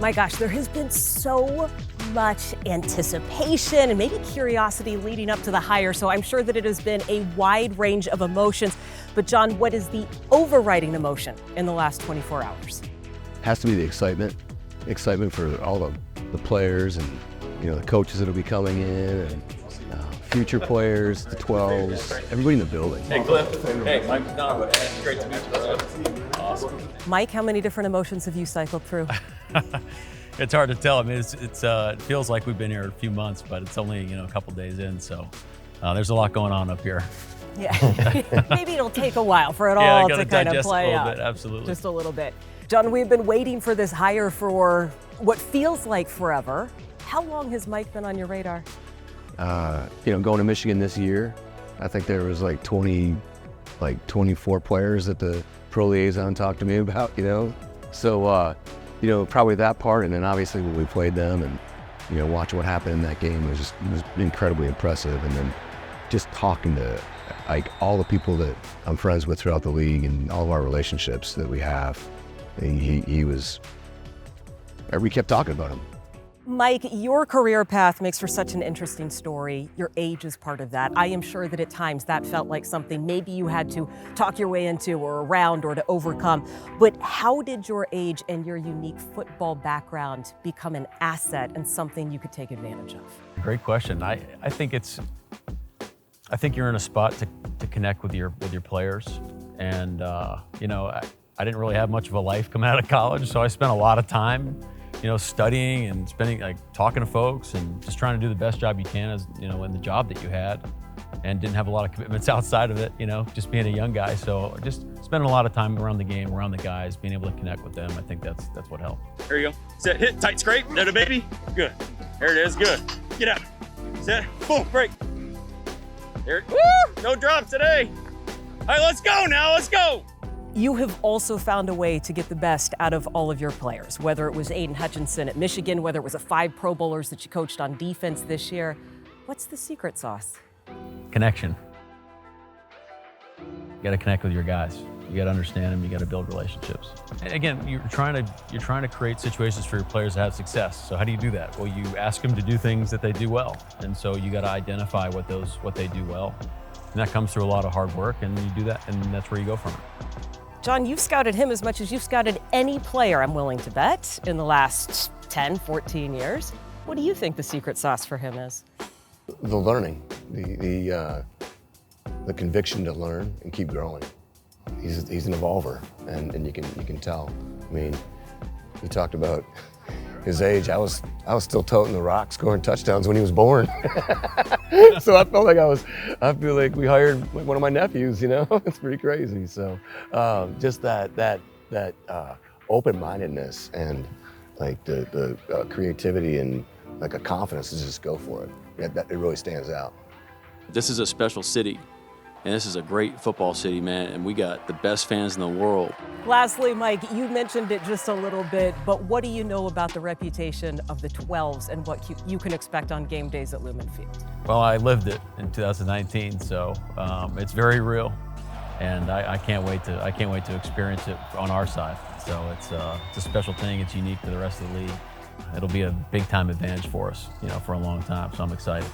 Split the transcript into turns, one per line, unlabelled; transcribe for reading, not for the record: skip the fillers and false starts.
My gosh, there has been so much anticipation and maybe curiosity leading up to the hire, so I'm sure that it has been a wide range of emotions. But John, what is the overriding emotion in the last 24 hours?
Has to be the excitement for all the players and the coaches that'll be coming in and future players, the 12s, everybody in the building.
Hey Cliff, hey Mike Macdonald, great to meet you, brother. Awesome.
Mike, how many different emotions have you cycled through?
It's hard to tell. I mean, it feels like we've been here a few months, but it's only a couple days in, so there's a lot going on up here.
Yeah, maybe it'll take a while for it all to kind of play out.
Bit, absolutely.
Just a little bit. John, we've been waiting for this hire for what feels like forever. How long has Mike been on your radar?
Going to Michigan this year, I think there was like 24 players that the pro liaison talked to me about, So, probably that part, and then obviously when we played them and, watching what happened in that game was incredibly impressive. And then just talking to all the people that I'm friends with throughout the league and all of our relationships that we have, we kept talking about him.
Mike, your career path makes for such an interesting story. Your age is part of that. I am sure that at times that felt like something maybe you had to talk your way into or around or to overcome. But how did your age and your unique football background become an asset and something you could take advantage of?
Great question. I think you're in a spot to connect with your players. And, I didn't really have much of a life coming out of college, so I spent a lot of time studying and talking to folks and just trying to do the best job you can as, in the job that you had, and didn't have a lot of commitments outside of it, just being a young guy. So just spending a lot of time around the game, around the guys, being able to connect with them. I think that's what helped.
There you go. Set, hit, tight scrape. That a baby? Good. There it is. Good. Get out. Set. Boom. Break. There. Woo! No drops today. All right, let's go now. Let's go.
You have also found a way to get the best out of all of your players, whether it was Aiden Hutchinson at Michigan, whether it was the 5 Pro Bowlers that you coached on defense this year. What's the secret sauce?
Connection. You got to connect with your guys. You got to understand them. You got to build relationships. And again, you're trying to create situations for your players to have success. So how do you do that? Well, you ask them to do things that they do well, and so you got to identify what they do well, and that comes through a lot of hard work. And you do that, and that's where you go from it.
John, you've scouted him as much as you've scouted any player, I'm willing to bet, in the last 10, 14 years. What do you think the secret sauce for him is?
The learning, the conviction to learn and keep growing. He's an evolver, and you can tell. I mean, you talked about his age. I was still toting the rock, scoring touchdowns when he was born. So I feel like we hired one of my nephews. It's pretty crazy. So just that open-mindedness and the creativity and a confidence to just go for it. It really stands out.
This is a special city, and this is a great football city, man, and we got the best fans in the world.
Lastly, Mike, you mentioned it just a little bit, but what do you know about the reputation of the 12s and what you can expect on game days at Lumen Field?
Well, I lived it in 2019, so it's very real, and I can't wait to experience it on our side. So it's a special thing. It's unique to the rest of the league. It'll be a big time advantage for us, for a long time. So I'm excited.